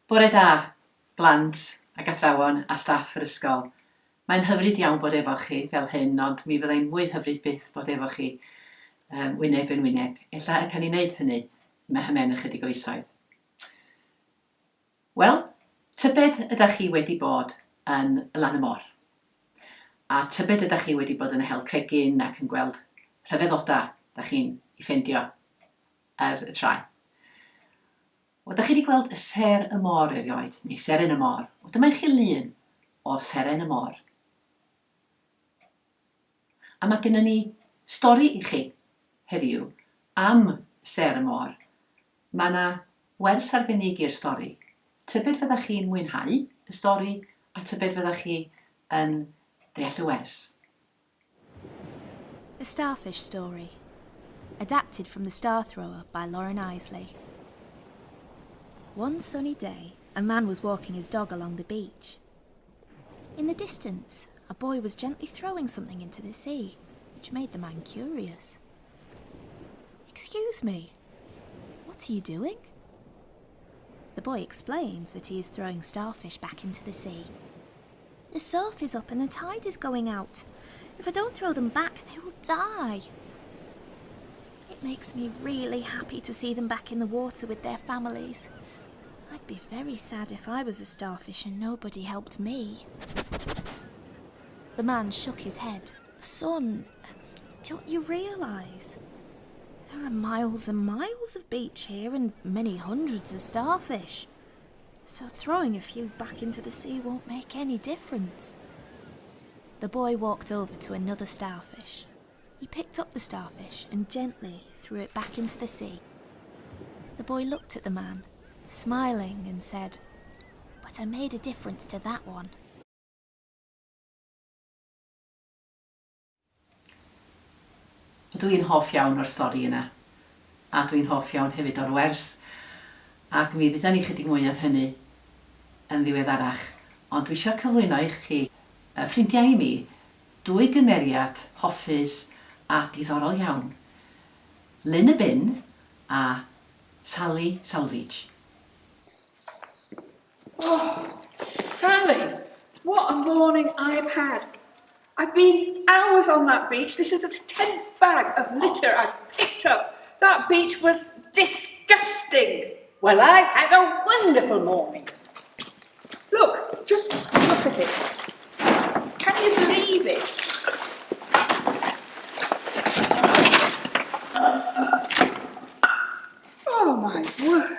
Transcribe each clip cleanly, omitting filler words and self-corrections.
Bore da, blant ac athrawon a staff yr ysgol. Mae'n hyfryd iawn bod efo chi fel hyn, ond mi fyddai'n mwy hyfryd byth bod efo chi wyneb yn wyneb. Ella y can i wneud hynny, mae hymen ychydig o oesoedd. Wel, tybed ydych chi wedi bod yn lan y môr. A tybed ydych chi wedi bod yn y hel cregyn ac yn gweld rhyfeddodau ydych chi'n ei ffeindio ar y traeth. O, ydych chi wedi gweld y ser y môr erioed, neu seren y môr. O, dyma i chi lun o seren y môr. A mae gennym ni stori i chi heddiw am ser y môr. Mae yna wers arbennig i'r stori. Tybed fyddech chi'n mwynhau y stori a tybed fyddech chi yn deall y wers. The Starfish Story, adapted from The Star Thrower by Lauren Isley. One sunny day, a man was walking his dog along the beach. In the distance, a boy was gently throwing something into the sea, which made the man curious. "Excuse me, what are you doing?" The boy explains that he is throwing starfish back into the sea. "The surf is up and the tide is going out. If I don't throw them back, they will die. It makes me really happy to see them back in the water with their families. I'd be very sad if I was a starfish and nobody helped me." The man shook his head. "Son, don't you realise? There are miles and miles of beach here and many hundreds of starfish. So throwing a few back into the sea won't make any difference." The boy walked over to another starfish. He picked up the starfish and gently threw it back into the sea. The boy looked at the man, smiling, and said, "But I made a difference to that one." Dwi'n hoff iawn o'r stori yna, a dwi'n hoff iawn hefyd o'r wers, ac mi ddeudan ni chydig mwy am hynny yn ddiweddarach, ond dwi eisiau cyflwyno i chi, ffrindiau i mi, dwy gymeriad hoffus a diddorol iawn. Lyn y Bin a Sally Salvage. Oh, Sally, what a morning I've had. I've been hours on that beach. This is the 10th bag of litter I've picked up. That beach was disgusting. Well, I've had a wonderful morning. Look, just look at it. Can you believe it? Oh my word.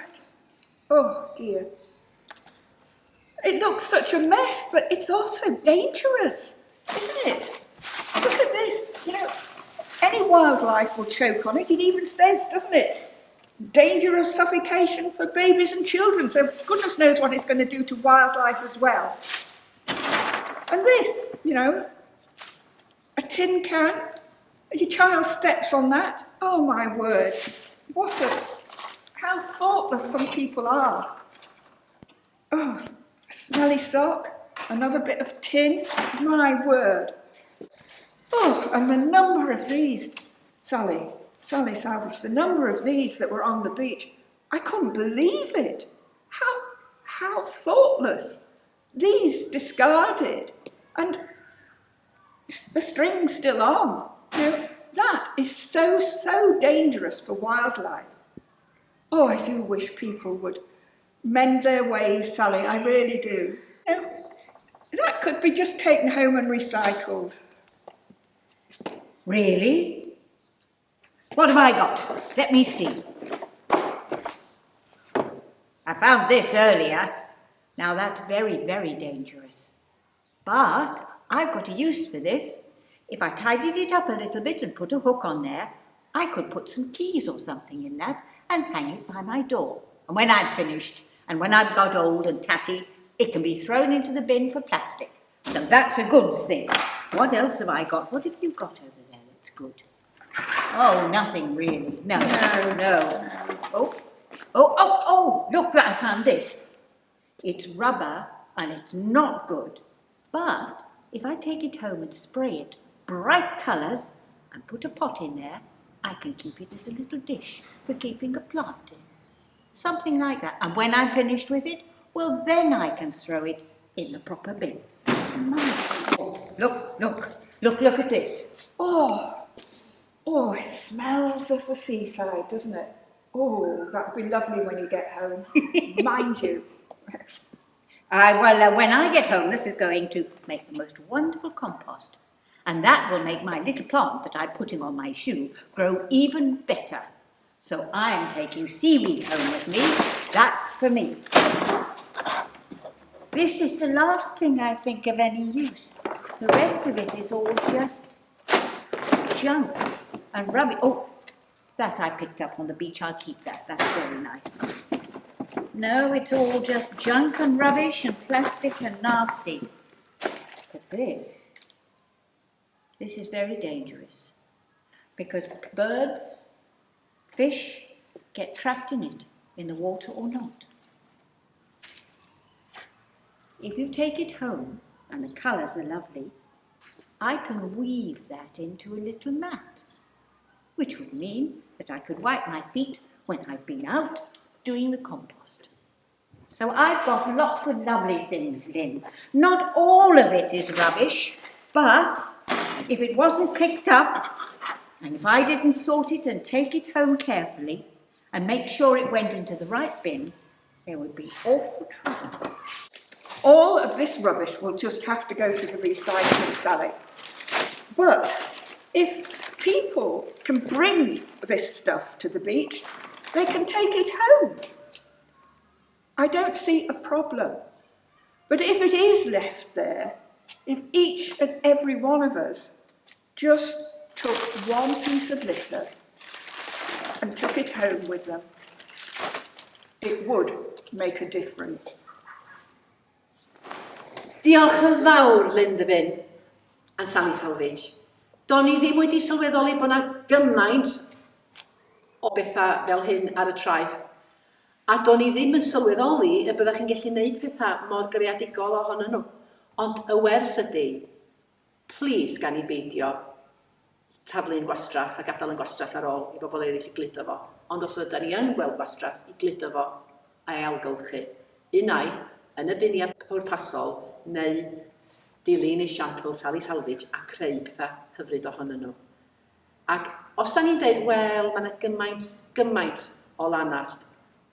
Oh dear. It looks such a mess, but it's also dangerous, isn't it? Look at this. You know, any wildlife will choke on it. It even says, doesn't it? Danger of suffocation for babies and children. So goodness knows what it's going to do to wildlife as well. And this, you know, a tin can. Your child steps on that. Oh my word. How thoughtless some people are. Oh, a smelly sock. Another bit of tin. My word. Oh, and the number of these, Sally Salvage, the number of these that were on the beach, I couldn't believe it. How thoughtless. These discarded, and the string's still on. You know, that is so dangerous for wildlife. Oh, I do wish people would mend their ways, Sally, I really do. You know, that could be just taken home and recycled. Really? What have I got? Let me see. I found this earlier. Now that's very, very dangerous. But I've got a use for this. If I tidied it up a little bit and put a hook on there, I could put some keys or something in that and hang it by my door. And when I'm finished, and when I've got old and tatty, it can be thrown into the bin for plastic. So that's a good thing. What else have I got? What have you got over there that's good? Oh, nothing really. No. Oh, look, I found this. It's rubber and it's not good. But if I take it home and spray it bright colours and put a pot in there, I can keep it as a little dish for keeping a plant in. Something like that. And when I'm finished with it, well then I can throw it in the proper bin. Look at this. Oh, it smells of the seaside, doesn't it? Oh, that would be lovely when you get home. Mind you. When I get home, this is going to make the most wonderful compost. And that will make my little plant that I'm putting on my shoe grow even better. So I am taking seaweed home with me. That's for me. This is the last thing I think of any use. The rest of it is all just junk and rubbish. Oh, that I picked up on the beach. I'll keep that. That's very nice. No, it's all just junk and rubbish and plastic and nasty. But this is very dangerous because birds, fish get trapped in it, in the water or not. If you take it home, and the colours are lovely, I can weave that into a little mat, which would mean that I could wipe my feet when I've been out doing the compost. So I've got lots of lovely things, Lynn. Not all of it is rubbish, but if it wasn't picked up, and if I didn't sort it and take it home carefully and make sure it went into the right bin, there would be awful trouble. All of this rubbish will just have to go to the recycling, Sally. But if people can bring this stuff to the beach, they can take it home. I don't see a problem. But if it is left there, if each and every one of us just took one piece of litter and took it home with them, it would make a difference. Diolch yn fawr, Linda Bin a Sally Salvage. Do'n i ddim wedi sylweddoli bod yna gymaint o bethau fel hyn ar y traeth. A do'n i ddim yn sylweddoli y byddech chi'n gallu gwneud pethau mor greadigol ohonyn nhw. Ond y wers ydy, plis gan i beidio taflu'n gwastraff a gadael yn gwastraff ar ôl i bobl eraill i gludo fo. Ond os ydym ni yn gweld gwastraff i gludo fo a'i ailgylchu, unai yn y biniau pwrpasol neu dilyn esiampl Sally Salvage a creu pethau hyfryd ohonyn nhw. Ac os da ni'n dweud, wel, mae yna gymaint o lanast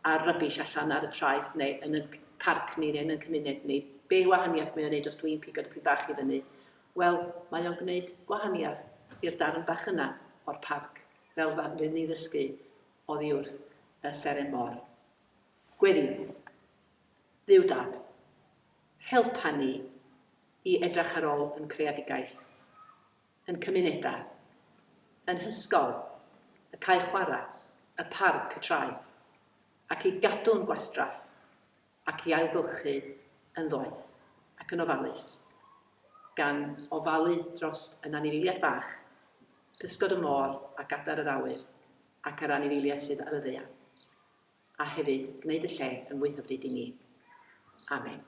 a rybys allan ar y traeth neu yn y parc ni neu yn y cymuned ni, be wahaniaeth mae o'n neud os dwi'n pigo dipyn bach i fyny? Wel, mae o'n gwneud gwahaniaeth i'r darn bach yna o'r parc, fel fydden ni ddysgu oddi wrth y seren môr. Gweddi, ddiw dad, helpa ni i edrach ar ôl yn creadigaeth, yn cymunedau, yn hysgol, y cae chware, y parc y traeth, ac i gadw'n gwastraff, ac i ailgylchu yn ddoeth, ac yn ofalus, gan ofalu dros yn anifeiliaid bach, pysgod y môr a gadar yr awyr, ac yr anifeiliaid sydd ar y ddaear, a hefyd gwneud y lle yn fwy hyfryd i ni. Amen.